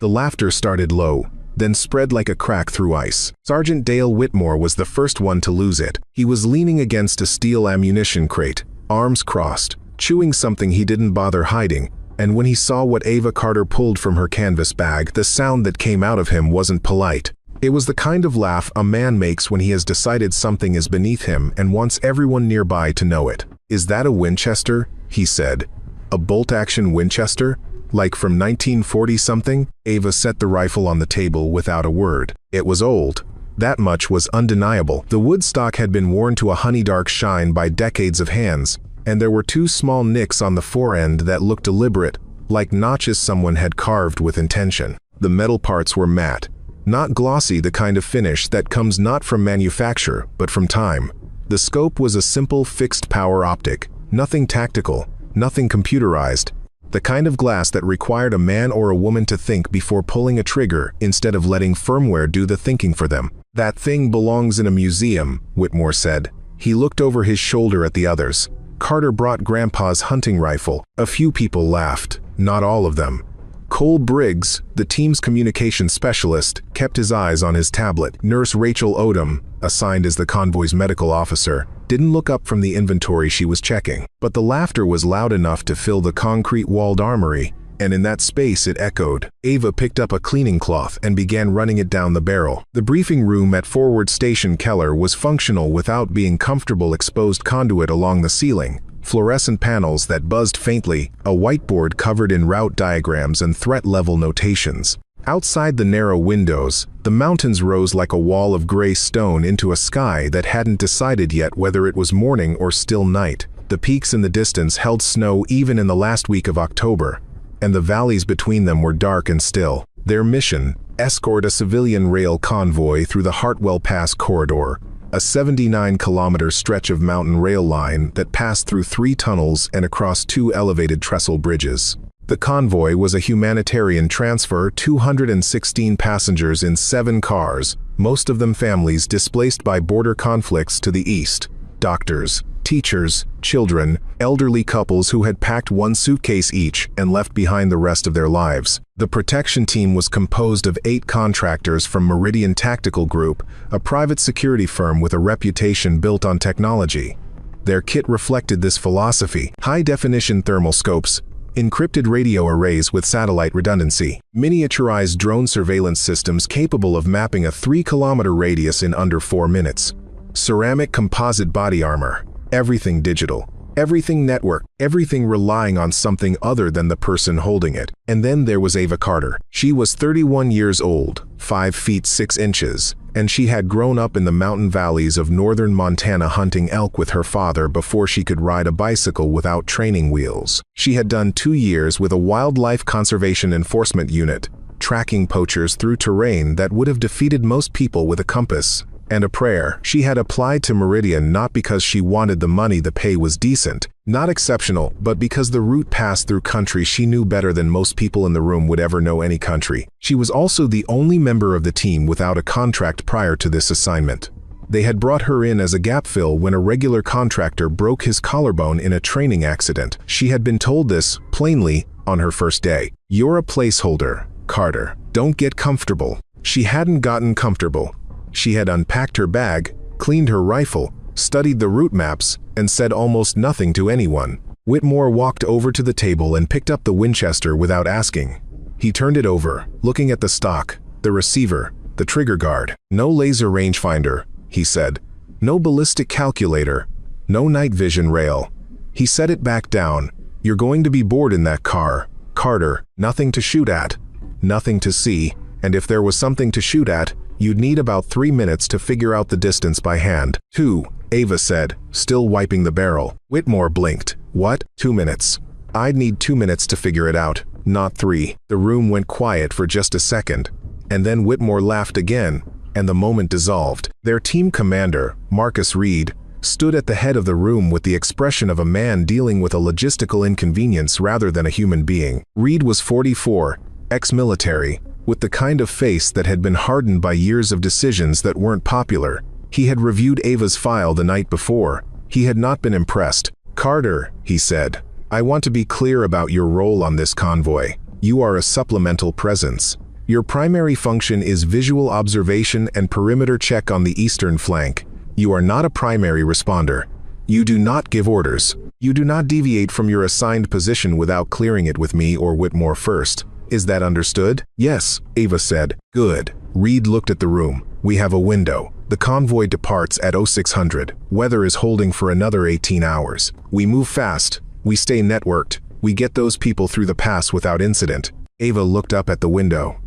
The laughter started low, then spread like a crack through ice. Sergeant Dale Whitmore was the first one to lose it. He was leaning against a steel ammunition crate, arms crossed, chewing something he didn't bother hiding, and when he saw what Ava Carter pulled from her canvas bag, the sound that came out of him wasn't polite. It was the kind of laugh a man makes when he has decided something is beneath him and wants everyone nearby to know it. "Is that a Winchester?" he said. "A bolt-action Winchester? Like from 1940-something?" Ava set the rifle on the table without a word. It was old. That much was undeniable. The wood stock had been worn to a honey-dark shine by decades of hands, and there were two small nicks on the forend that looked deliberate, like notches someone had carved with intention. The metal parts were matte, not glossy, the kind of finish that comes not from manufacture, but from time. The scope was a simple fixed-power optic, nothing tactical, nothing computerized, the kind of glass that required a man or a woman to think before pulling a trigger instead of letting firmware do the thinking for them. "That thing belongs in a museum," Whitmore said. He looked over his shoulder at the others. Carter brought Grandpa's hunting rifle. A few people laughed, not all of them. Cole Briggs, the team's communication specialist, kept his eyes on his tablet. Nurse Rachel Odom, assigned as the convoy's medical officer, didn't look up from the inventory she was checking. But the laughter was loud enough to fill the concrete-walled armory, and in that space it echoed. Ava picked up a cleaning cloth and began running it down the barrel. The briefing room at Forward Station Keller was functional without being comfortable. Exposed conduit along the ceiling, fluorescent panels that buzzed faintly, a whiteboard covered in route diagrams and threat-level notations. Outside the narrow windows, the mountains rose like a wall of gray stone into a sky that hadn't decided yet whether it was morning or still night. The peaks in the distance held snow even in the last week of October, and the valleys between them were dark and still. Their mission: escort a civilian rail convoy through the Hartwell Pass corridor, a 79-kilometer stretch of mountain rail line that passed through 3 tunnels and across 2 elevated trestle bridges. The convoy was a humanitarian transfer, 216 passengers in 7 cars, most of them families displaced by border conflicts to the east. Doctors, teachers, children, elderly couples who had packed 1 suitcase each and left behind the rest of their lives. The protection team was composed of 8 contractors from Meridian Tactical Group, a private security firm with a reputation built on technology. Their kit reflected this philosophy: high-definition thermal scopes, encrypted radio arrays with satellite redundancy, miniaturized drone surveillance systems capable of mapping a 3-kilometer radius in under 4 minutes, ceramic composite body armor, everything digital, everything networked, everything relying on something other than the person holding it. And then there was Ava Carter. She was 31 years old, 5 feet 6 inches, and she had grown up in the mountain valleys of northern Montana hunting elk with her father before she could ride a bicycle without training wheels. She had done 2 years with a wildlife conservation enforcement unit, tracking poachers through terrain that would have defeated most people with a compass and a prayer. She had applied to Meridian not because she wanted the money. The pay was decent, not exceptional, but because the route passed through country she knew better than most people in the room would ever know any country. She was also the only member of the team without a contract prior to this assignment. They had brought her in as a gap fill when a regular contractor broke his collarbone in a training accident. She had been told this, plainly, on her first day. "You're a placeholder, Carter. Don't get comfortable." She hadn't gotten comfortable. She had unpacked her bag, cleaned her rifle, studied the route maps, and said almost nothing to anyone. Whitmore walked over to the table and picked up the Winchester without asking. He turned it over, looking at the stock, the receiver, the trigger guard. "No laser rangefinder," he said. "No ballistic calculator. No night vision rail." He set it back down. "You're going to be bored in that car, Carter. Nothing to shoot at, nothing to see, and if there was something to shoot at, you'd need about 3 minutes to figure out the distance by hand." "2, Ava said, still wiping the barrel. Whitmore blinked. "What? 2 minutes? I'd need 2 minutes to figure it out, not 3. The room went quiet for just a second, and then Whitmore laughed again, and the moment dissolved. Their team commander, Marcus Reed, stood at the head of the room with the expression of a man dealing with a logistical inconvenience rather than a human being. Reed was 44, ex-military, with the kind of face that had been hardened by years of decisions that weren't popular. He had reviewed Ava's file the night before. He had not been impressed. "Carter," he said, "I want to be clear about your role on this convoy. You are a supplemental presence. Your primary function is visual observation and perimeter check on the eastern flank. You are not a primary responder. You do not give orders. You do not deviate from your assigned position without clearing it with me or Whitmore first. Is that understood? Yes, Ava said. Good. Reed looked at the room. We have a window. The convoy departs at 0600. Weather is holding for another 18 hours. We move fast. We stay networked. We get those people through the pass without incident. Ava looked up at the window.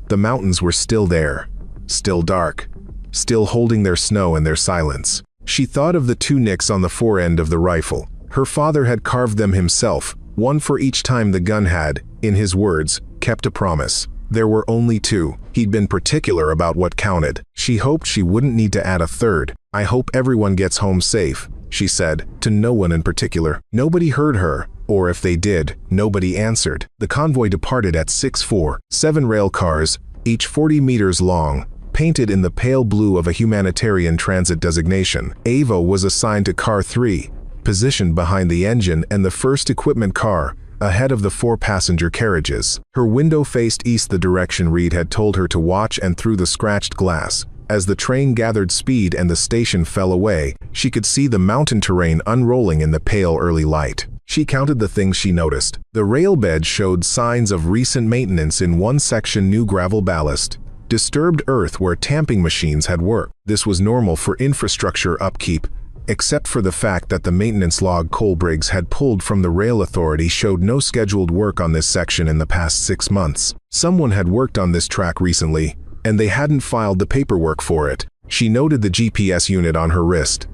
The mountains were still there. Still dark. Still holding their snow and their silence. She thought of the two nicks on the forend of the rifle. Her father had carved them himself, one for each time the gun had, in his words, kept a promise. There were only two. He'd been particular about what counted. She hoped she wouldn't need to add a third. I hope everyone gets home safe, she said, to no one in particular. Nobody heard her, or if they did, nobody answered. The convoy departed at 6:04. 7 rail cars, each 40 meters long, painted in the pale blue of a humanitarian transit designation. Ava was assigned to car 3, positioned behind the engine and the first equipment car, ahead of the 4 passenger carriages. Her window faced east, the direction Reed had told her to watch, and through the scratched glass. As the train gathered speed and the station fell away, she could see the mountain terrain unrolling in the pale early light. She counted the things she noticed. The rail bed showed signs of recent maintenance. In one section, new gravel ballast. Disturbed earth where tamping machines had worked. This was normal for infrastructure upkeep, except for the fact that the maintenance log Colbriggs had pulled from the rail authority showed no scheduled work on this section in the past 6 months. Someone had worked on this track recently, and they hadn't filed the paperwork for it. She noted the GPS unit on her wrist.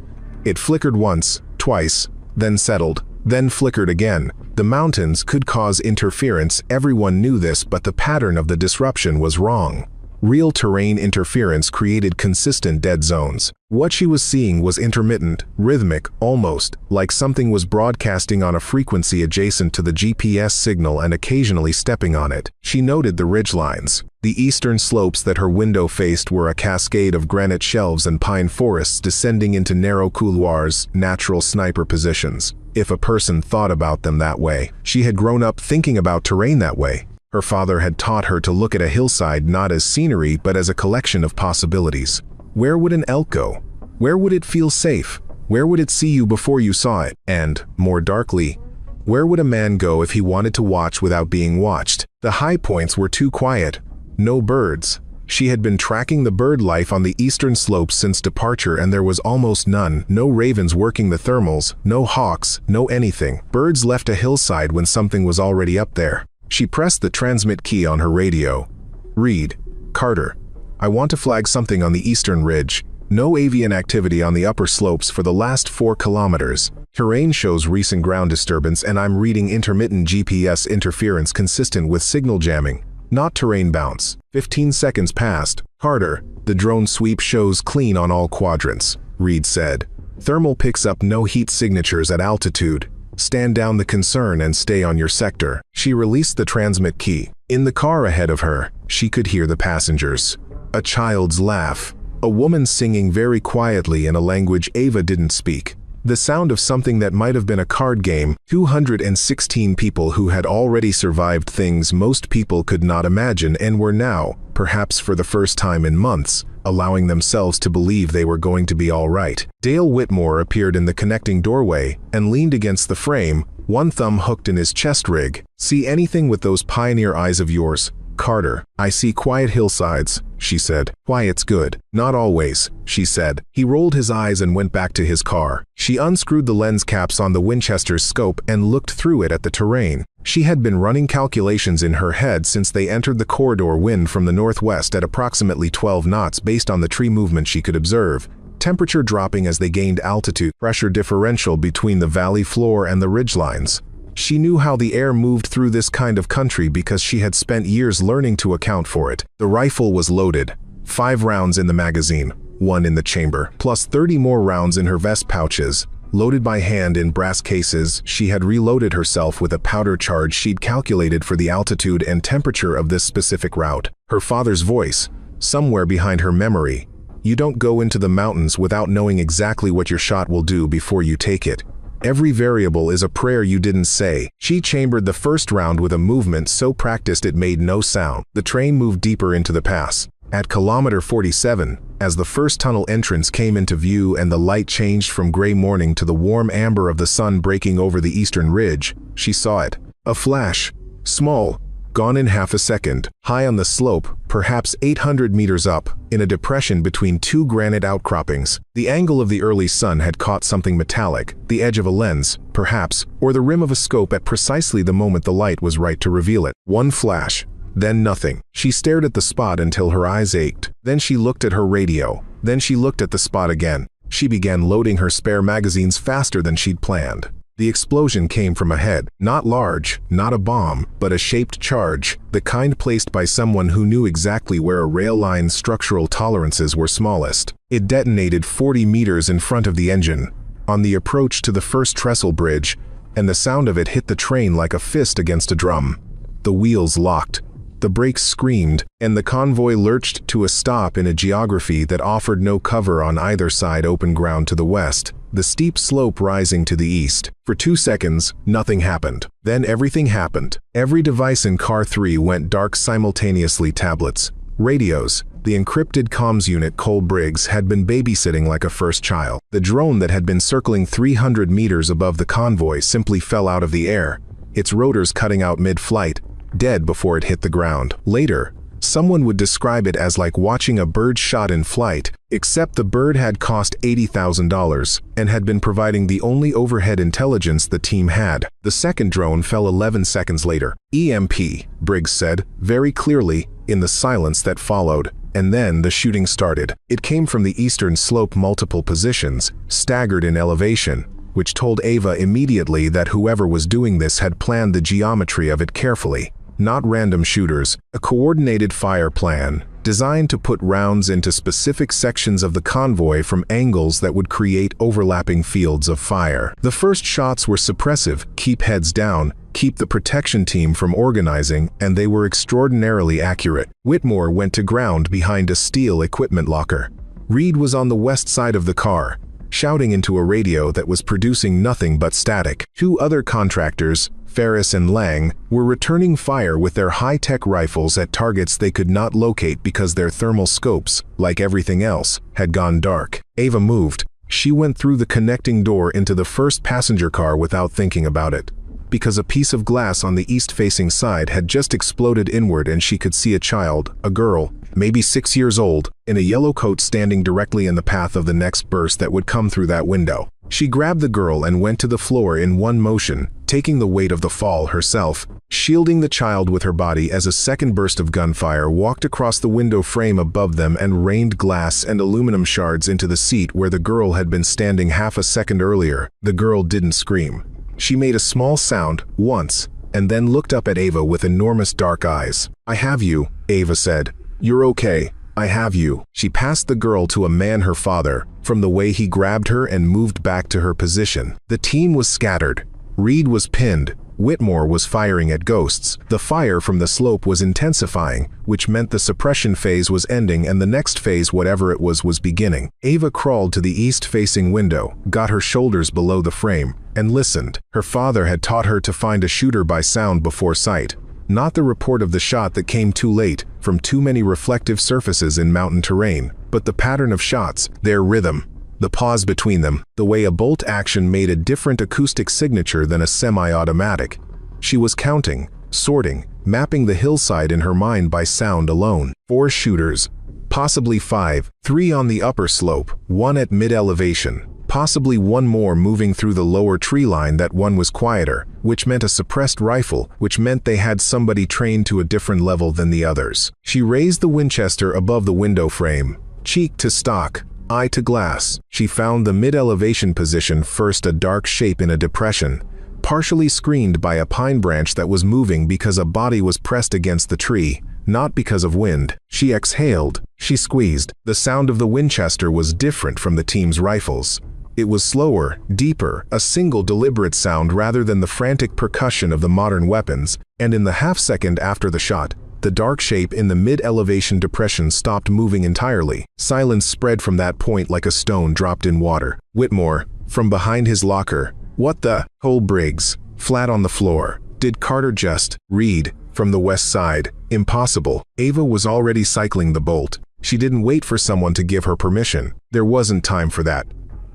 It flickered once, twice, then settled, then flickered again. The mountains could cause interference. Everyone knew this, but the pattern of the disruption was wrong. Real terrain interference created consistent dead zones. What she was seeing was intermittent, rhythmic, almost like something was broadcasting on a frequency adjacent to the GPS signal and occasionally stepping on it. She noted the ridgelines. The eastern slopes that her window faced were a cascade of granite shelves and pine forests descending into narrow couloirs, natural sniper positions. If a person thought about them that way, she had grown up thinking about terrain that way. Her father had taught her to look at a hillside not as scenery but as a collection of possibilities. Where would an elk go? Where would it feel safe? Where would it see you before you saw it? And, more darkly, where would a man go if he wanted to watch without being watched? The high points were too quiet. No birds. She had been tracking the bird life on the eastern slopes since departure, and there was almost none. No ravens working the thermals, no hawks, no anything. Birds left a hillside when something was already up there. She pressed the transmit key on her radio. Reed, Carter, I want to flag something on the eastern ridge. No avian activity on the upper slopes for the last 4 kilometers. Terrain shows recent ground disturbance, and I'm reading intermittent GPS interference consistent with signal jamming, not terrain bounce. 15 seconds passed. Carter, the drone sweep shows clean on all quadrants, Reed said. Thermal picks up no heat signatures at altitude. Stand down the concern and stay on your sector. She released the transmit key. In the car ahead of her, she could hear the passengers. A child's laugh. A woman singing very quietly in a language Ava didn't speak. The sound of something that might have been a card game. 216 people who had already survived things most people could not imagine and were now, perhaps for the first time in months, allowing themselves to believe they were going to be all right. Dale Whitmore appeared in the connecting doorway and leaned against the frame, one thumb hooked in his chest rig. See anything with those pioneer eyes of yours? Carter, I see quiet hillsides, she said. Quiet's good. Not always, she said. He rolled his eyes and went back to his car. She unscrewed the lens caps on the Winchester's scope and looked through it at the terrain. She had been running calculations in her head since they entered the corridor wind from the northwest at approximately 12 knots based on the tree movement she could observe. Temperature dropping as they gained altitude, pressure differential between the valley floor and the ridgelines. She knew how the air moved through this kind of country because she had spent years learning to account for it. The rifle was loaded. 5 rounds in the magazine, 1 in the chamber, plus 30 more rounds in her vest pouches. Loaded by hand in brass cases, she had reloaded herself with a powder charge she'd calculated for the altitude and temperature of this specific route. Her father's voice, somewhere behind her memory. You don't go into the mountains without knowing exactly what your shot will do before you take it. Every variable is a prayer you didn't say. She chambered the first round with a movement so practiced it made no sound. The train moved deeper into the pass. At kilometer 47, as the first tunnel entrance came into view and the light changed from gray morning to the warm amber of the sun breaking over the eastern ridge, she saw it. A flash. Small. Gone in half a second. High on the slope, perhaps 800 meters up, in a depression between two granite outcroppings. The angle of the early sun had caught something metallic, the edge of a lens, perhaps, or the rim of a scope at precisely the moment the light was right to reveal it. One flash. Then nothing. She stared at the spot until her eyes ached. Then she looked at her radio. Then she looked at the spot again. She began loading her spare magazines faster than she'd planned. The explosion came from ahead. Not large, not a bomb, but a shaped charge, the kind placed by someone who knew exactly where a rail line's structural tolerances were smallest. It detonated 40 meters in front of the engine, on the approach to the first trestle bridge, and the sound of it hit the train like a fist against a drum. The wheels locked. The brakes screamed, and the convoy lurched to a stop in a geography that offered no cover on either side, open ground to the west, the steep slope rising to the east. For 2 seconds, nothing happened. Then everything happened. Every device in Car 3 went dark simultaneously. Tablets, radios, the encrypted comms unit Cole Briggs had been babysitting like a first child. The drone that had been circling 300 meters above the convoy simply fell out of the air, its rotors cutting out mid-flight, dead before it hit the ground. Later, someone would describe it as like watching a bird shot in flight, except the bird had cost $80,000 and had been providing the only overhead intelligence the team had. The second drone fell 11 seconds later. EMP, Briggs said, very clearly, in the silence that followed. And then the shooting started. It came from the eastern slope, multiple positions, staggered in elevation, which told Ava immediately that whoever was doing this had planned the geometry of it carefully. Not random shooters, a coordinated fire plan, designed to put rounds into specific sections of the convoy from angles that would create overlapping fields of fire. The first shots were suppressive, keep heads down, keep the protection team from organizing, and they were extraordinarily accurate. Whitmore went to ground behind a steel equipment locker. Reed was on the west side of the car, shouting into a radio that was producing nothing but static. Two other contractors, Ferris and Lang, were returning fire with their high-tech rifles at targets they could not locate because their thermal scopes, like everything else, had gone dark. Ava moved. She went through the connecting door into the first passenger car without thinking about it, because a piece of glass on the east-facing side had just exploded inward and she could see a child, a girl, maybe 6 years old, in a yellow coat standing directly in the path of the next burst that would come through that window. She grabbed the girl and went to the floor in one motion, taking the weight of the fall herself, shielding the child with her body as a second burst of gunfire walked across the window frame above them and rained glass and aluminum shards into the seat where the girl had been standing half a second earlier. The girl didn't scream. She made a small sound, once, and then looked up at Ava with enormous dark eyes. "I have you," Ava said. "You're okay. I have you." She passed the girl to a man, her father, from the way he grabbed her and moved back to her position. The team was scattered. Reed was pinned. Whitmore was firing at ghosts. The fire from the slope was intensifying, which meant the suppression phase was ending and the next phase, whatever it was beginning. Ava crawled to the east-facing window, got her shoulders below the frame, and listened. Her father had taught her to find a shooter by sound before sight. Not the report of the shot that came too late, from too many reflective surfaces in mountain terrain, but the pattern of shots, their rhythm, the pause between them, the way a bolt action made a different acoustic signature than a semi-automatic. She was counting, sorting, mapping the hillside in her mind by sound alone. 4 shooters, possibly 5, 3 on the upper slope, 1 at mid-elevation. Possibly 1 more moving through the lower tree line. That one was quieter, which meant a suppressed rifle, which meant they had somebody trained to a different level than the others. She raised the Winchester above the window frame, cheek to stock, eye to glass. She found the mid-elevation position first, a dark shape in a depression, partially screened by a pine branch that was moving because a body was pressed against the tree, not because of wind. She exhaled. She squeezed. The sound of the Winchester was different from the team's rifles. It was slower, deeper, a single deliberate sound rather than the frantic percussion of the modern weapons, and in the half-second after the shot, the dark shape in the mid-elevation depression stopped moving entirely. Silence spread from that point like a stone dropped in water. Whitmore, from behind his locker, What the? Cole Briggs, flat on the floor. Did Carter just read from the west side? Impossible. Ava was already cycling the bolt. She didn't wait for someone to give her permission. There wasn't time for that.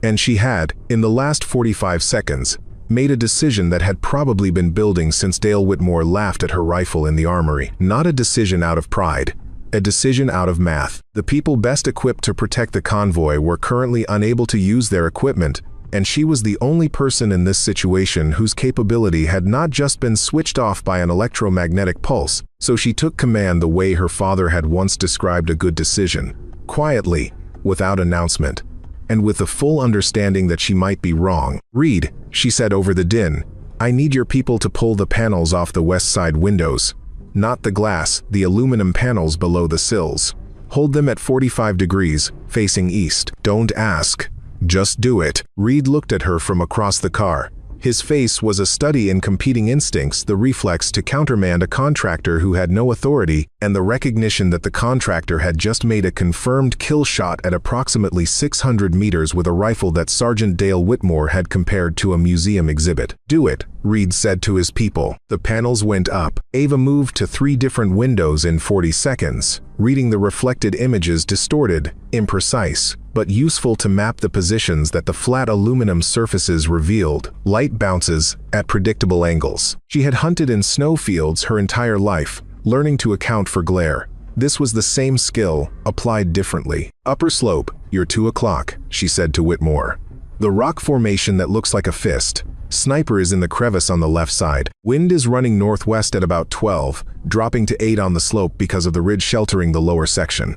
And she had, in the last 45 seconds, made a decision that had probably been building since Dale Whitmore laughed at her rifle in the armory. Not a decision out of pride. A decision out of math. The people best equipped to protect the convoy were currently unable to use their equipment, and she was the only person in this situation whose capability had not just been switched off by an electromagnetic pulse, so she took command the way her father had once described a good decision. Quietly, without announcement, and with the full understanding that she might be wrong. "Reed," she said over the din, "I need your people to pull the panels off the west side windows. Not the glass, the aluminum panels below the sills. Hold them at 45 degrees, facing east. Don't ask. Just do it." Reed looked at her from across the car. His face was a study in competing instincts, the reflex to countermand a contractor who had no authority, and the recognition that the contractor had just made a confirmed kill shot at approximately 600 meters with a rifle that Sergeant Dale Whitmore had compared to a museum exhibit. "Do it," Reed said to his people. The panels went up. Ava moved to 3 different windows in 40 seconds, reading the reflected images distorted, imprecise, but useful to map the positions that the flat aluminum surfaces revealed, light bounces at predictable angles. She had hunted in snowfields her entire life, learning to account for glare. This was the same skill, applied differently. "Upper slope, you're 2 o'clock, she said to Whitmore. "The rock formation that looks like a fist. Sniper is in the crevice on the left side. Wind is running northwest at about 12, dropping to 8 on the slope because of the ridge sheltering the lower section.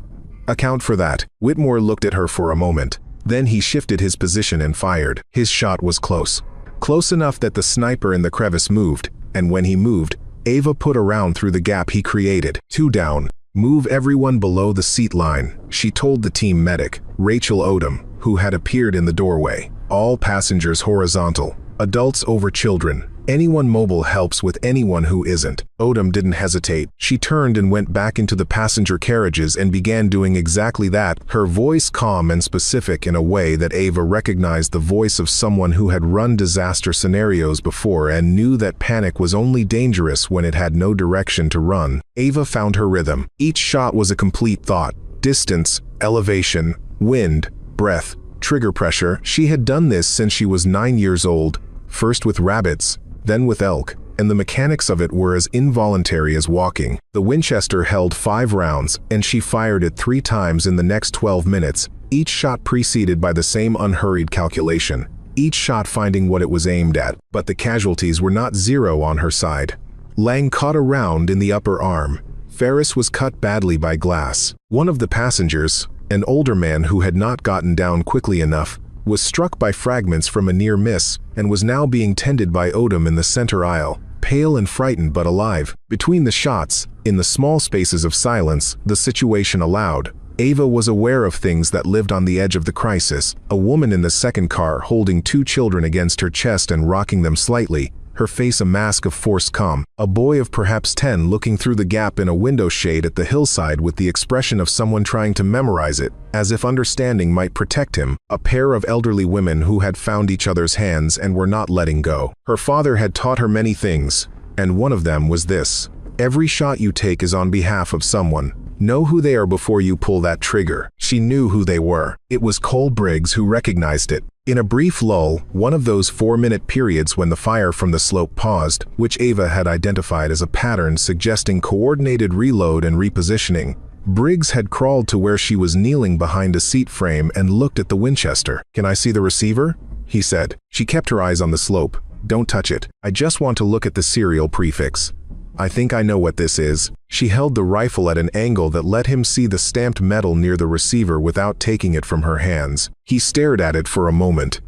Account for that." Whitmore looked at her for a moment. Then he shifted his position and fired. His shot was close. Close enough that the sniper in the crevice moved, and when he moved, Ava put a round through the gap he created. 2 down. "Move everyone below the seat line," she told the team medic, Rachel Odom, who had appeared in the doorway. "All passengers horizontal. Adults over children. Anyone mobile helps with anyone who isn't." Odom didn't hesitate. She turned and went back into the passenger carriages and began doing exactly that, her voice calm and specific in a way that Ava recognized the voice of someone who had run disaster scenarios before and knew that panic was only dangerous when it had no direction to run. Ava found her rhythm. Each shot was a complete thought. Distance, elevation, wind, breath, trigger pressure. She had done this since she was 9 years old, first with rabbits, then with elk, and the mechanics of it were as involuntary as walking. The Winchester held 5 rounds, and she fired it 3 times in the next 12 minutes, each shot preceded by the same unhurried calculation, each shot finding what it was aimed at. But the casualties were not 0 on her side. Lang caught a round in the upper arm. Ferris was cut badly by glass. One of the passengers, an older man who had not gotten down quickly enough, was struck by fragments from a near miss and was now being tended by Odom in the center aisle, pale and frightened but alive. Between the shots, in the small spaces of silence the situation allowed, Ava was aware of things that lived on the edge of the crisis. A woman in the second car holding 2 children against her chest and rocking them slightly, her face a mask of forced calm. A boy of perhaps 10 looking through the gap in a window shade at the hillside with the expression of someone trying to memorize it, as if understanding might protect him. A pair of elderly women who had found each other's hands and were not letting go. Her father had taught her many things, and one of them was this: every shot you take is on behalf of someone. Know who they are before you pull that trigger. She knew who they were. It was Cole Briggs who recognized it. In a brief lull, one of those 4-minute periods when the fire from the slope paused, which Ava had identified as a pattern suggesting coordinated reload and repositioning, Briggs had crawled to where she was kneeling behind a seat frame and looked at the Winchester. "Can I see the receiver?" he said. She kept her eyes on the slope. "Don't touch it. I just want to look at the serial prefix. I think I know what this is." She held the rifle at an angle that let him see the stamped metal near the receiver without taking it from her hands. He stared at it for a moment.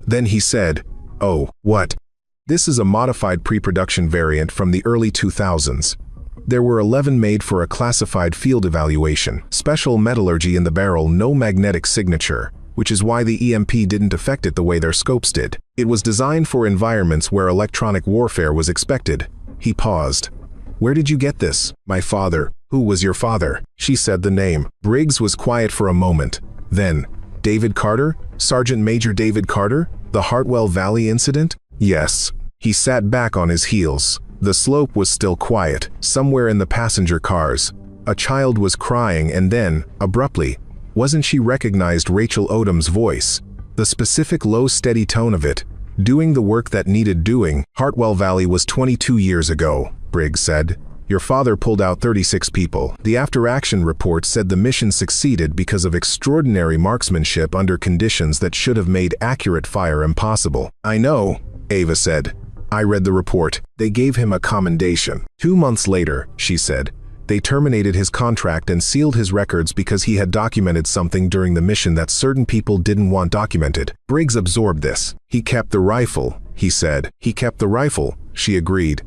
Then he said, "Oh, what?" "This is a modified pre-production variant from the early 2000s. There were 11 made for a classified field evaluation. Special metallurgy in the barrel, no magnetic signature, which is why the EMP didn't affect it the way their scopes did. It was designed for environments where electronic warfare was expected." He paused. "Where did you get this?" "My father." "Who was your father?" She said the name. Briggs was quiet for a moment. Then, "David Carter? Sergeant Major David Carter? The Hartwell Valley incident?" Yes. He sat back on his heels. The slope was still quiet, somewhere in the passenger cars. A child was crying and then, abruptly, wasn't she recognized Rachel Odom's voice? The specific low steady tone of it, doing the work that needed doing. Hartwell Valley was 22 years ago, Briggs said. Your father pulled out 36 people. The after-action report said the mission succeeded because of extraordinary marksmanship under conditions that should have made accurate fire impossible. I know, Ava said. I read the report. They gave him a commendation. 2 months later, she said, they terminated his contract and sealed his records because he had documented something during the mission that certain people didn't want documented. Briggs absorbed this. He kept the rifle, he said. He kept the rifle, she agreed.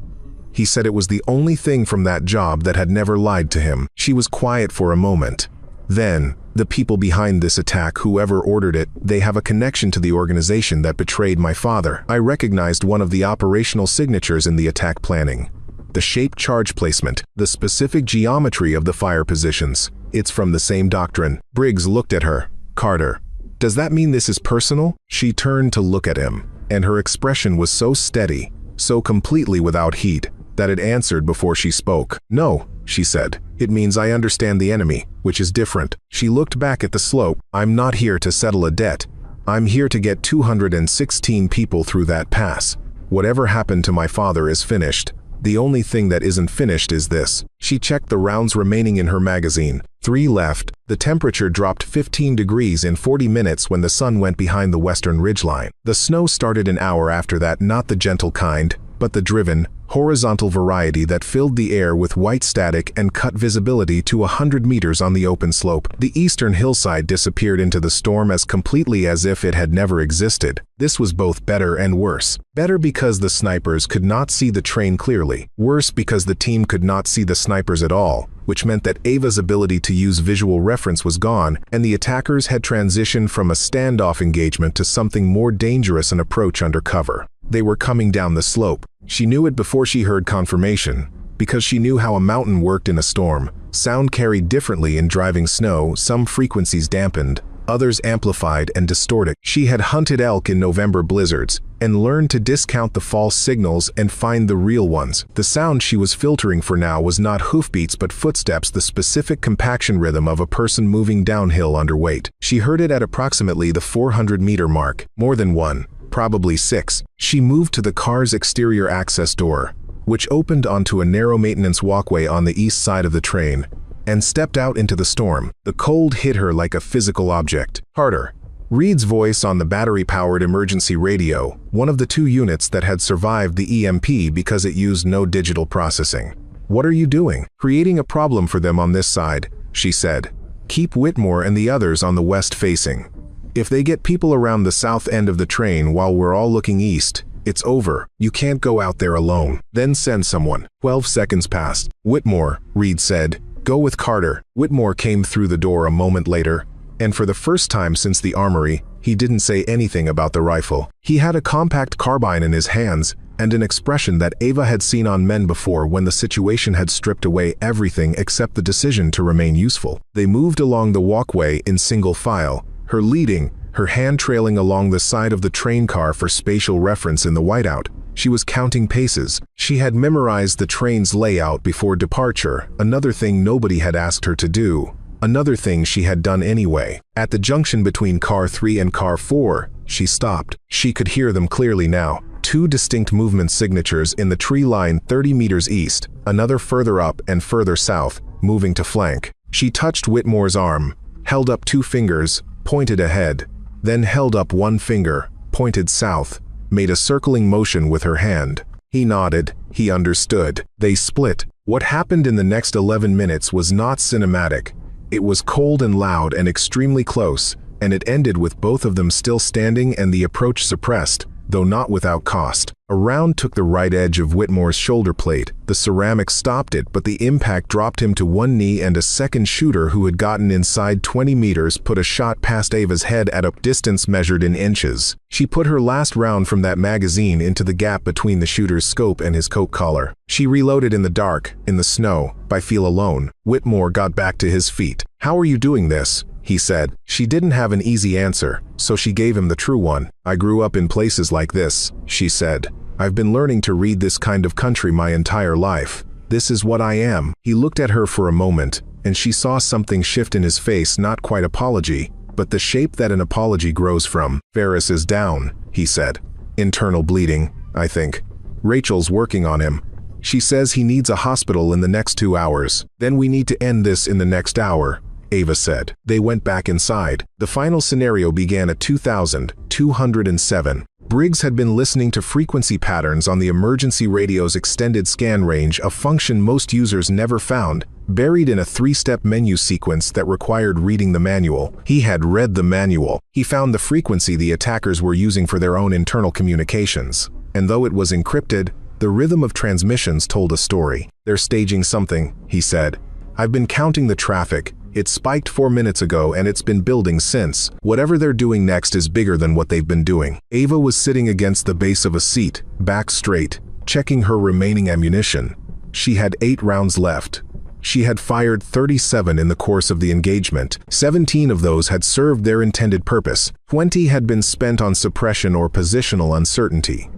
He said it was the only thing from that job that had never lied to him. She was quiet for a moment. Then, the people behind this attack, whoever ordered it, they have a connection to the organization that betrayed my father. I recognized one of the operational signatures in the attack planning. The shape charge placement, the specific geometry of the fire positions. It's from the same doctrine. Briggs looked at her. Carter, does that mean this is personal? She turned to look at him, and her expression was so steady, so completely without heat, that it answered before she spoke. No, she said. It means I understand the enemy, which is different. She looked back at the slope. I'm not here to settle a debt. I'm here to get 216 people through that pass. Whatever happened to my father is finished. The only thing that isn't finished is this. She checked the rounds remaining in her magazine. 3 left. The temperature dropped 15 degrees in 40 minutes when the sun went behind the western ridgeline. The snow started an hour after that, not the gentle kind, but the driven, horizontal variety that filled the air with white static and cut visibility to 100 meters on the open slope. The eastern hillside disappeared into the storm as completely as if it had never existed. This was both better and worse. Better because the snipers could not see the train clearly. Worse because the team could not see the snipers at all, which meant that Ava's ability to use visual reference was gone, and the attackers had transitioned from a standoff engagement to something more dangerous, an approach under cover. They were coming down the slope. She knew it before she heard confirmation, because she knew how a mountain worked in a storm. Sound carried differently in driving snow, some frequencies dampened, others amplified and distorted. She had hunted elk in November blizzards, and learned to discount the false signals and find the real ones. The sound she was filtering for now was not hoofbeats but footsteps, the specific compaction rhythm of a person moving downhill under weight. She heard it at approximately the 400-meter mark. More than one. Probably 6. She moved to the car's exterior access door, which opened onto a narrow maintenance walkway on the east side of the train, and stepped out into the storm. The cold hit her like a physical object. Carter. Reed's voice on the battery-powered emergency radio, one of the 2 units that had survived the EMP because it used no digital processing. What are you doing? Creating a problem for them on this side, she said. Keep Whitmore and the others on the west facing. If they get people around the south end of the train while we're all looking east, it's over. You can't go out there alone. Then send someone. 12 seconds passed. Whitmore, Reed said. Go with Carter. Whitmore came through the door a moment later, and for the first time since the armory, he didn't say anything about the rifle. He had a compact carbine in his hands, and an expression that Ava had seen on men before when the situation had stripped away everything except the decision to remain useful. They moved along the walkway in single file, her leading, her hand trailing along the side of the train car for spatial reference in the whiteout. She was counting paces. She had memorized the train's layout before departure, another thing nobody had asked her to do, another thing she had done anyway. At the junction between car 3 and car 4, she stopped. She could hear them clearly now. 2 distinct movement signatures in the tree line 30 meters east, another further up and further south, moving to flank. She touched Whitmore's arm, held up 2 fingers, pointed ahead, then held up 1 finger, pointed south, made a circling motion with her hand. He nodded. He understood. They split. What happened in the next 11 minutes was not cinematic. It was cold and loud and extremely close, and it ended with both of them still standing and the approach suppressed, though not without cost. A round took the right edge of Whitmore's shoulder plate. The ceramic stopped it, but the impact dropped him to 1 knee, and a second shooter who had gotten inside 20 meters put a shot past Ava's head at a distance measured in inches. She put her last round from that magazine into the gap between the shooter's scope and his coat collar. She reloaded in the dark, in the snow, by feel alone. Whitmore got back to his feet. "How are you doing this?" he said. She didn't have an easy answer, so she gave him the true one. I grew up in places like this, she said. I've been learning to read this kind of country my entire life. This is what I am. He looked at her for a moment, and she saw something shift in his face, not quite apology, but the shape that an apology grows from. Ferris is down, he said. Internal bleeding, I think. Rachel's working on him. She says he needs a hospital in the next 2 hours. Then we need to end this in the next hour, Ava said. They went back inside. The final scenario began at 2207. Briggs had been listening to frequency patterns on the emergency radio's extended scan range, a function most users never found, buried in a 3-step menu sequence that required reading the manual. He had read the manual. He found the frequency the attackers were using for their own internal communications. And though it was encrypted, the rhythm of transmissions told a story. They're staging something, he said. I've been counting the traffic. It spiked 4 minutes ago and it's been building since. Whatever they're doing next is bigger than what they've been doing. Ava was sitting against the base of a seat, back straight, checking her remaining ammunition. She had 8 rounds left. She had fired 37 in the course of the engagement. 17 of those had served their intended purpose. 20 had been spent on suppression or positional uncertainty.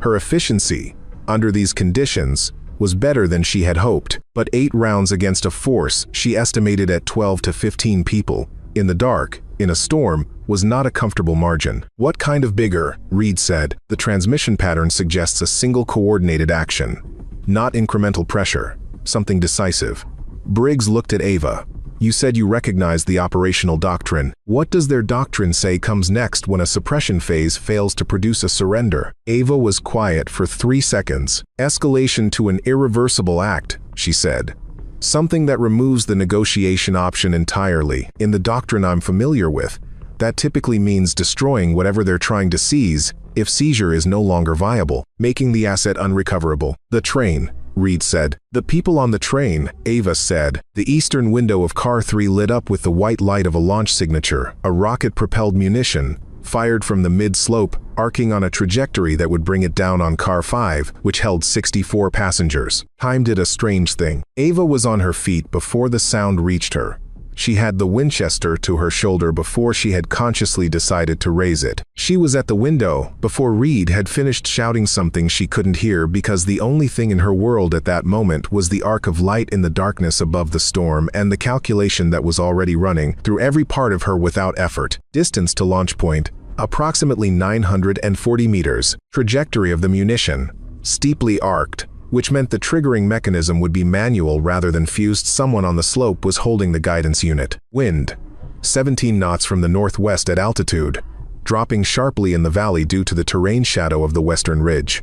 Her efficiency, under these conditions, was better than she had hoped, but 8 rounds against a force she estimated at 12 to 15 people, in the dark, in a storm, was not a comfortable margin. What kind of bigger? Reed said. The transmission pattern suggests a single coordinated action. Not incremental pressure. Something decisive. Briggs looked at Ava. You said you recognized the operational doctrine. What does their doctrine say comes next when a suppression phase fails to produce a surrender? Ava was quiet for 3 seconds. Escalation to an irreversible act, she said. Something that removes the negotiation option entirely. In the doctrine I'm familiar with, that typically means destroying whatever they're trying to seize, if seizure is no longer viable, making the asset unrecoverable. The train, Reed said. The people on the train, Ava said. The eastern window of Car 3 lit up with the white light of a launch signature, a rocket-propelled munition, fired from the mid-slope, arcing on a trajectory that would bring it down on Car 5, which held 64 passengers. Time did a strange thing. Ava was on her feet before the sound reached her. She had the Winchester to her shoulder before she had consciously decided to raise it. She was at the window before Reed had finished shouting something she couldn't hear because the only thing in her world at that moment was the arc of light in the darkness above the storm and the calculation that was already running through every part of her without effort. Distance to launch point, approximately 940 meters. Trajectory of the munition, steeply arced, which meant the triggering mechanism would be manual rather than fused. Someone on the slope was holding the guidance unit. Wind, 17 knots from the northwest at altitude, dropping sharply in the valley due to the terrain shadow of the western ridge.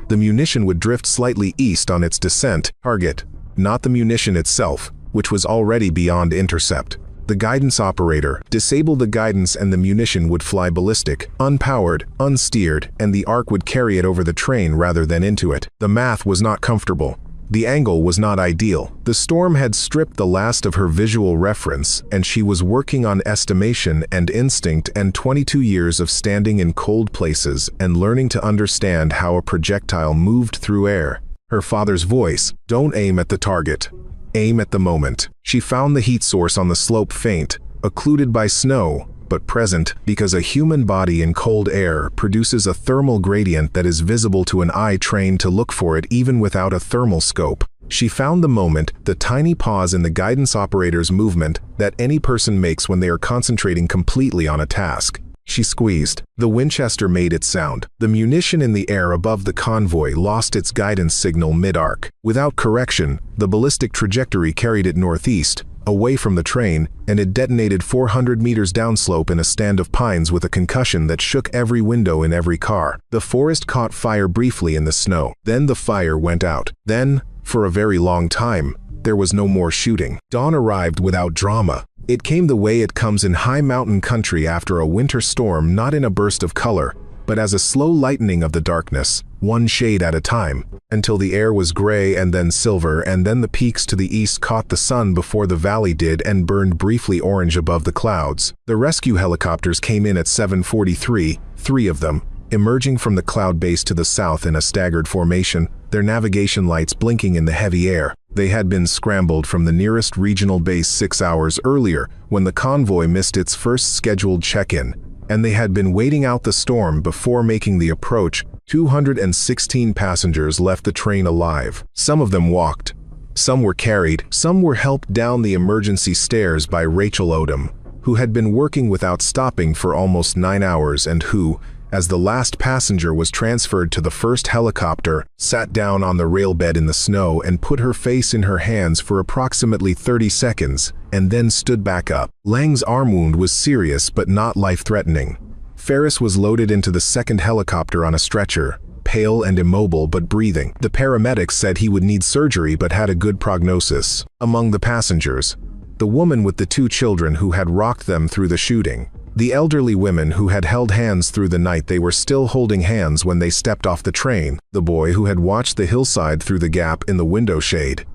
The munition would drift slightly east on its descent. Target, not the munition itself, which was already beyond intercept. The guidance operator disabled the guidance and the munition would fly ballistic, unpowered, unsteered, and the arc would carry it over the train rather than into it. The math was not comfortable. The angle was not ideal. The storm had stripped the last of her visual reference, and she was working on estimation and instinct and 22 years of standing in cold places and learning to understand how a projectile moved through air. Her father's voice, "Don't aim at the target. Aim at the moment." She found the heat source on the slope faint, occluded by snow, but present because a human body in cold air produces a thermal gradient that is visible to an eye trained to look for it even without a thermal scope. She found the moment, the tiny pause in the guidance operator's movement that any person makes when they are concentrating completely on a task. She squeezed. The Winchester made its sound. The munition in the air above the convoy lost its guidance signal mid-arc. Without correction, the ballistic trajectory carried it northeast, away from the train, and it detonated 400 meters downslope in a stand of pines with a concussion that shook every window in every car. The forest caught fire briefly in the snow. Then the fire went out. Then, for a very long time, there was no more shooting. Dawn arrived without drama. It came the way it comes in high mountain country after a winter storm, not in a burst of color, but as a slow lightening of the darkness, one shade at a time, until the air was gray and then silver, and then the peaks to the east caught the sun before the valley did and burned briefly orange above the clouds. The rescue helicopters came in at 7:43, 3 of them, emerging from the cloud base to the south in a staggered formation, their navigation lights blinking in the heavy air. They had been scrambled from the nearest regional base 6 hours earlier when the convoy missed its first scheduled check-in, and they had been waiting out the storm before making the approach. 216 passengers left the train alive. Some of them walked. Some were carried. Some were helped down the emergency stairs by Rachel Odom, who had been working without stopping for almost 9 hours and who, as the last passenger was transferred to the first helicopter, sat down on the railbed in the snow and put her face in her hands for approximately 30 seconds, and then stood back up. Lang's arm wound was serious but not life-threatening. Ferris was loaded into the second helicopter on a stretcher, pale and immobile but breathing. The paramedics said he would need surgery but had a good prognosis. Among the passengers, the woman with the 2 children who had rocked them through the shooting, the elderly women who had held hands through the night they were still holding hands when they stepped off the train, the boy who had watched the hillside through the gap in the window shade.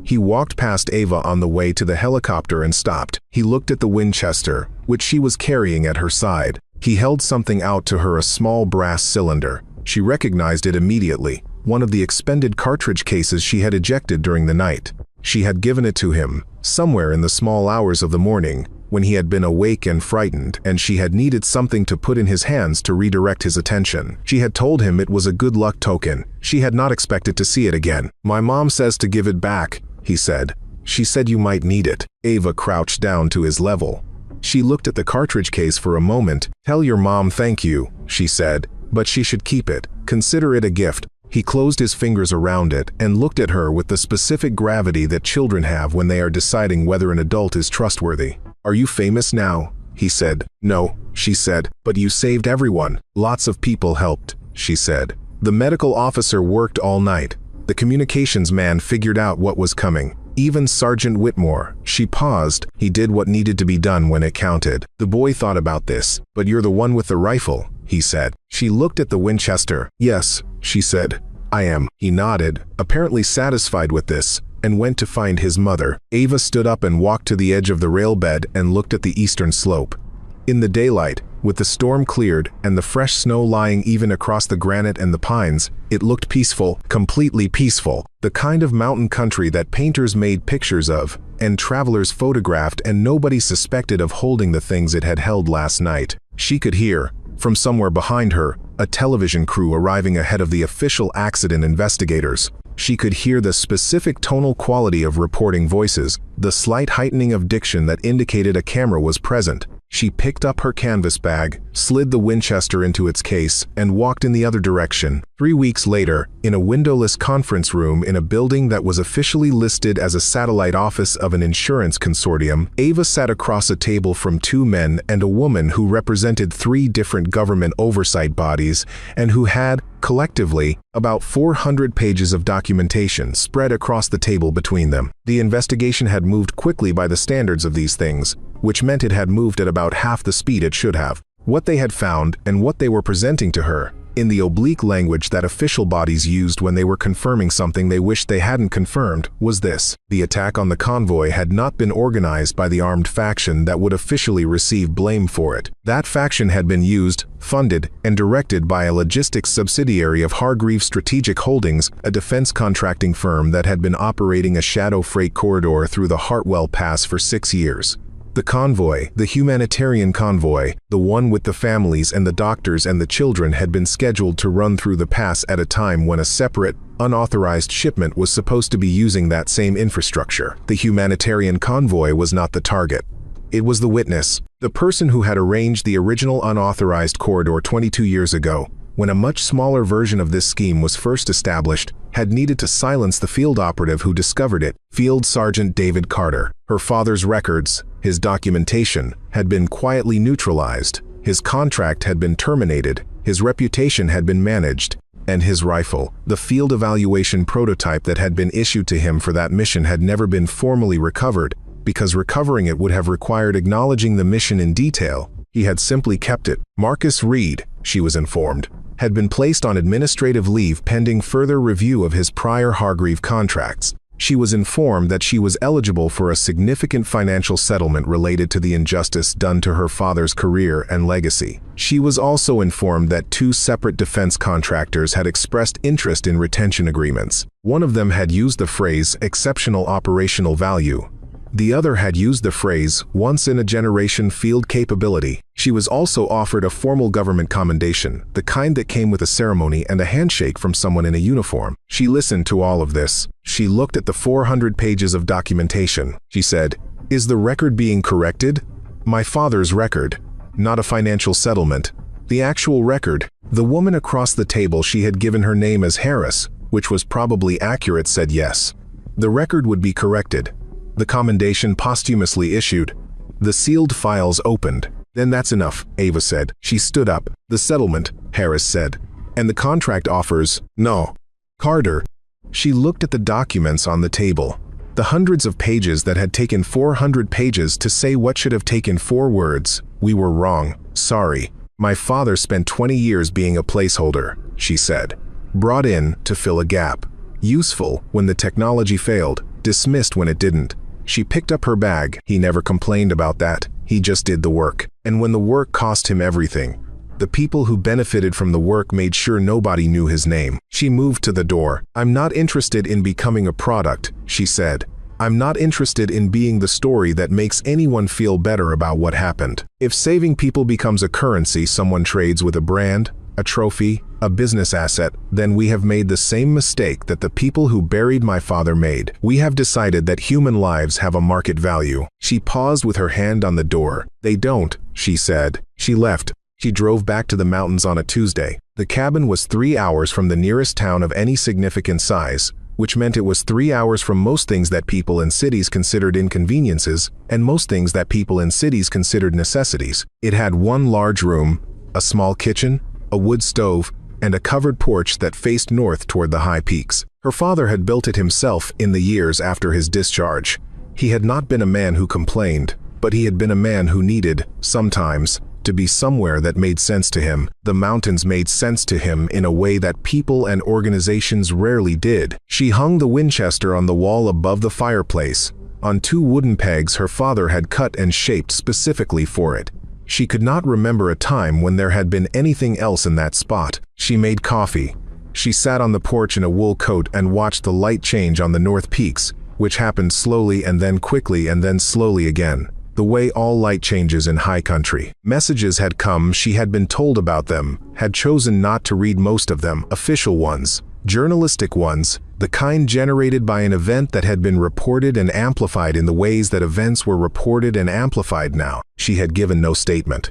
He walked past Ava on the way to the helicopter and stopped. He looked at the Winchester, which she was carrying at her side. He held something out to her, a small brass cylinder. She recognized it immediately, one of the expended cartridge cases she had ejected during the night. She had given it to him, somewhere in the small hours of the morning, when he had been awake and frightened, and she had needed something to put in his hands to redirect his attention. She had told him it was a good luck token. She had not expected to see it again. "My mom says to give it back," he said. "She said you might need it." Ava crouched down to his level. She looked at the cartridge case for a moment. "Tell your mom thank you," she said, "but she should keep it. Consider it a gift." He closed his fingers around it and looked at her with the specific gravity that children have when they are deciding whether an adult is trustworthy. "Are you famous now?" he said. "No," she said, "but you saved everyone." "Lots of people helped," she said. "The medical officer worked all night. The communications man figured out what was coming. Even Sergeant Whitmore." She paused. "He did what needed to be done when it counted." The boy thought about this. "But you're the one with the rifle," he said. She looked at the Winchester. "Yes," she said. "I am." He nodded, apparently satisfied with this, and went to find his mother. Ava stood up and walked to the edge of the railbed and looked at the eastern slope. In the daylight, with the storm cleared and the fresh snow lying even across the granite and the pines, it looked peaceful, completely peaceful. The kind of mountain country that painters made pictures of, and travelers photographed, and nobody suspected of holding the things it had held last night. She could hear, from somewhere behind her, a television crew arriving ahead of the official accident investigators. She could hear the specific tonal quality of reporting voices, the slight heightening of diction that indicated a camera was present. She picked up her canvas bag, slid the Winchester into its case, and walked in the other direction. 3 weeks later, in a windowless conference room in a building that was officially listed as a satellite office of an insurance consortium, Ava sat across a table from 2 men and a woman who represented 3 different government oversight bodies and who had, collectively, about 400 pages of documentation spread across the table between them. The investigation had moved quickly by the standards of these things, which meant it had moved at about half the speed it should have. What they had found and what they were presenting to her, in the oblique language that official bodies used when they were confirming something they wished they hadn't confirmed, was this: the attack on the convoy had not been organized by the armed faction that would officially receive blame for it. That faction had been used, funded, and directed by a logistics subsidiary of Hargreaves Strategic Holdings, a defense contracting firm that had been operating a shadow freight corridor through the Hartwell Pass for 6 years. The convoy, the humanitarian convoy, the one with the families and the doctors and the children, had been scheduled to run through the pass at a time when a separate, unauthorized shipment was supposed to be using that same infrastructure. The humanitarian convoy was not the target. It was the witness, the person who had arranged the original unauthorized corridor 22 years ago, when a much smaller version of this scheme was first established, had needed to silence the field operative who discovered it, Field Sergeant David Carter. Her father's records, his documentation, had been quietly neutralized, his contract had been terminated, his reputation had been managed, and his rifle, the field evaluation prototype that had been issued to him for that mission, had never been formally recovered, because recovering it would have required acknowledging the mission in detail. He had simply kept it. Marcus Reed, she was informed, had been placed on administrative leave pending further review of his prior Hargreave contracts. She was informed that she was eligible for a significant financial settlement related to the injustice done to her father's career and legacy. She was also informed that 2 separate defense contractors had expressed interest in retention agreements. One of them had used the phrase exceptional operational value. The other had used the phrase once-in-a-generation field capability. She was also offered a formal government commendation, the kind that came with a ceremony and a handshake from someone in a uniform. She listened to all of this. She looked at the 400 pages of documentation. She said, "Is the record being corrected? My father's record. Not a financial settlement. The actual record." The woman across the table, she had given her name as Harris, which was probably accurate, said yes. The record would be corrected. The commendation posthumously issued. The sealed files opened. "Then that's enough," Ava said. She stood up. "The settlement," Harris said. "And the contract offers." "No." "Carter." She looked at the documents on the table. The hundreds of pages that had taken 400 pages to say what should have taken 4 words. "We were wrong. Sorry. My father spent 20 years being a placeholder," she said. "Brought in to fill a gap. Useful when the technology failed. Dismissed when it didn't. She picked up her bag. He never complained about that. He just did the work. And when the work cost him everything, the people who benefited from the work made sure nobody knew his name." She moved to the door. "I'm not interested in becoming a product," she said. "I'm not interested in being the story that makes anyone feel better about what happened. If saving people becomes a currency someone trades with a brand, a trophy, a business asset, then we have made the same mistake that the people who buried my father made. We have decided that human lives have a market value." She paused with her hand on the door. "They don't," she said. She left. She drove back to the mountains on a Tuesday. The cabin was 3 hours from the nearest town of any significant size, which meant it was 3 hours from most things that people in cities considered inconveniences, and most things that people in cities considered necessities. It had 1 large room, a small kitchen, a wood stove, and a covered porch that faced north toward the high peaks. Her father had built it himself in the years after his discharge. He had not been a man who complained, but he had been a man who needed, sometimes, to be somewhere that made sense to him. The mountains made sense to him in a way that people and organizations rarely did. She hung the Winchester on the wall above the fireplace, on 2 wooden pegs her father had cut and shaped specifically for it. She could not remember a time when there had been anything else in that spot. She made coffee. She sat on the porch in a wool coat and watched the light change on the north peaks, which happened slowly and then quickly and then slowly again. The way all light changes in high country. Messages had come, she had been told about them, had chosen not to read most of them, official ones, journalistic ones, the kind generated by an event that had been reported and amplified in the ways that events were reported and amplified now. She had given no statement.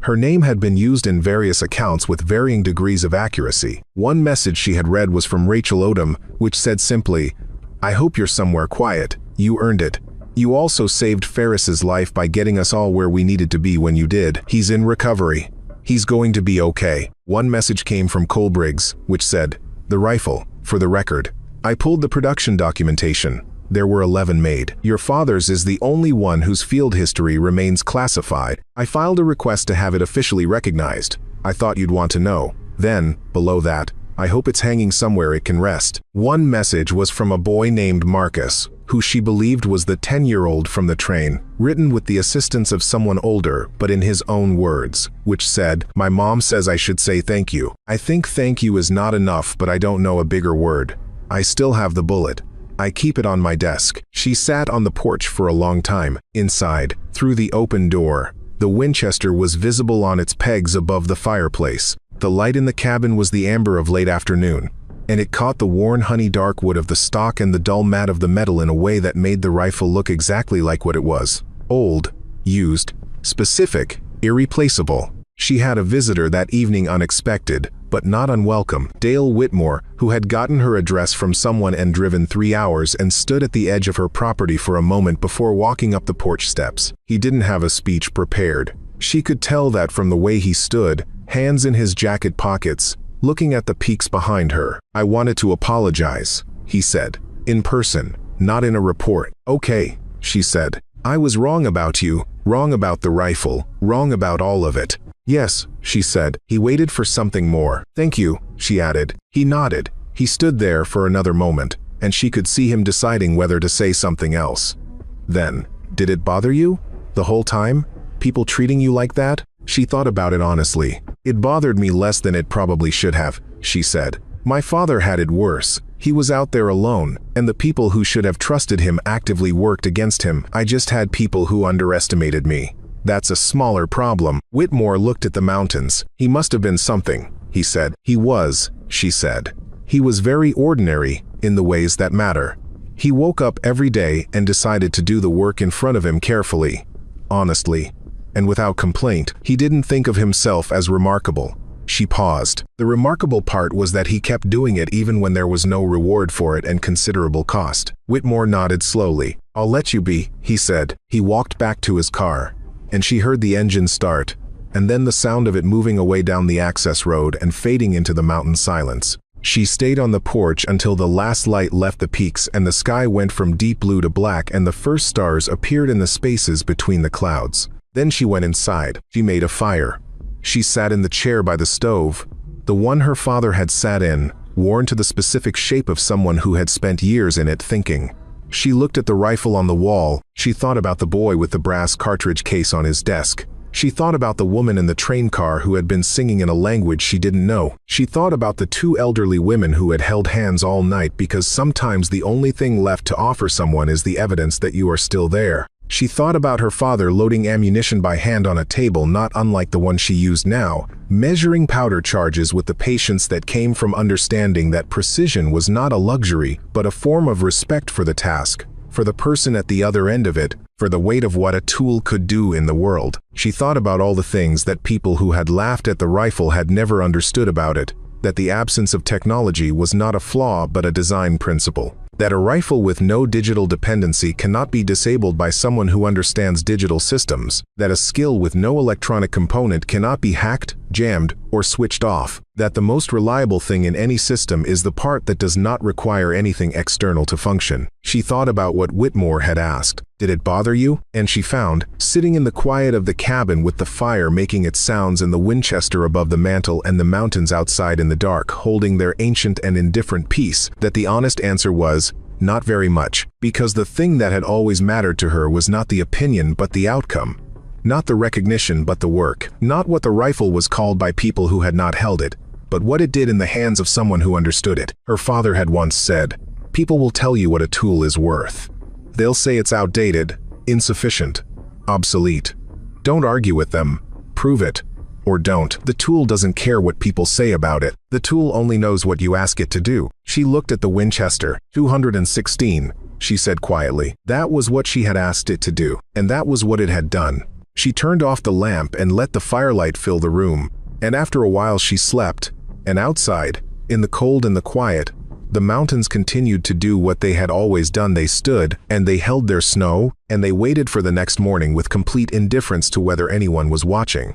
Her name had been used in various accounts with varying degrees of accuracy. One message she had read was from Rachel Odom, which said simply, "I hope you're somewhere quiet. You earned it. You also saved Ferris's life by getting us all where we needed to be when you did. He's in recovery. He's going to be okay." One message came from Cole Briggs, which said, "The rifle, for the record. I pulled the production documentation. There were 11 made. Your father's is the only one whose field history remains classified. I filed a request to have it officially recognized. I thought you'd want to know. Then, below that, I hope it's hanging somewhere it can rest." One message was from a boy named Marcus, who she believed was the 10-year-old from the train, written with the assistance of someone older, but in his own words, which said, "My mom says I should say thank you. I think thank you is not enough, but I don't know a bigger word. I still have the bullet. I keep it on my desk." She sat on the porch for a long time. Inside, through the open door, the Winchester was visible on its pegs above the fireplace. The light in the cabin was the amber of late afternoon, and it caught the worn honey-dark wood of the stock and the dull matte of the metal in a way that made the rifle look exactly like what it was. Old, used, specific, irreplaceable. She had a visitor that evening, unexpected, but not unwelcome. Dale Whitmore, who had gotten her address from someone and driven 3 hours and stood at the edge of her property for a moment before walking up the porch steps. He didn't have a speech prepared. She could tell that from the way he stood, hands in his jacket pockets, looking at the peaks behind her. "I wanted to apologize," he said. "In person, not in a report." "Okay," she said. "I was wrong about you, wrong about the rifle, wrong about all of it." "Yes," she said. He waited for something more. "Thank you," she added. He nodded. He stood there for another moment, and she could see him deciding whether to say something else. Then, did it bother you? The whole time? People treating you like that? She thought about it honestly. It bothered me less than it probably should have, she said. My father had it worse. He was out there alone, and the people who should have trusted him actively worked against him. I just had people who underestimated me. That's a smaller problem. Whitmore looked at the mountains. He must have been something, he said. He was, she said. He was very ordinary in the ways that matter. He woke up every day and decided to do the work in front of him carefully, honestly, and without complaint. He didn't think of himself as remarkable. She paused. The remarkable part was that he kept doing it even when there was no reward for it and considerable cost. Whitmore nodded slowly. I'll let you be, he said. He walked back to his car, and she heard the engine start, and then the sound of it moving away down the access road and fading into the mountain silence. She stayed on the porch until the last light left the peaks and the sky went from deep blue to black and the first stars appeared in the spaces between the clouds. Then she went inside. She made a fire. She sat in the chair by the stove, the one her father had sat in, worn to the specific shape of someone who had spent years in it thinking. She looked at the rifle on the wall. She thought about the boy with the brass cartridge case on his desk. She thought about the woman in the train car who had been singing in a language she didn't know. She thought about the two elderly women who had held hands all night because sometimes the only thing left to offer someone is the evidence that you are still there. She thought about her father loading ammunition by hand on a table not unlike the one she used now, measuring powder charges with the patience that came from understanding that precision was not a luxury, but a form of respect for the task, for the person at the other end of it, for the weight of what a tool could do in the world. She thought about all the things that people who had laughed at the rifle had never understood about it, that the absence of technology was not a flaw but a design principle. That a rifle with no digital dependency cannot be disabled by someone who understands digital systems, that a skill with no electronic component cannot be hacked, jammed, or switched off, that the most reliable thing in any system is the part that does not require anything external to function. She thought about what Whitmore had asked. Did it bother you? And she found, sitting in the quiet of the cabin with the fire making its sounds and the Winchester above the mantel and the mountains outside in the dark holding their ancient and indifferent peace, that the honest answer was, not very much, because the thing that had always mattered to her was not the opinion but the outcome. Not the recognition but the work. Not what the rifle was called by people who had not held it, but what it did in the hands of someone who understood it. Her father had once said, people will tell you what a tool is worth. They'll say it's outdated, insufficient, obsolete. Don't argue with them. Prove it. Or don't. The tool doesn't care what people say about it. The tool only knows what you ask it to do. She looked at the Winchester. 216, she said quietly. That was what she had asked it to do, and that was what it had done. She turned off the lamp and let the firelight fill the room, and after a while she slept, and outside, in the cold and the quiet, the mountains continued to do what they had always done. They stood, and they held their snow, and they waited for the next morning with complete indifference to whether anyone was watching.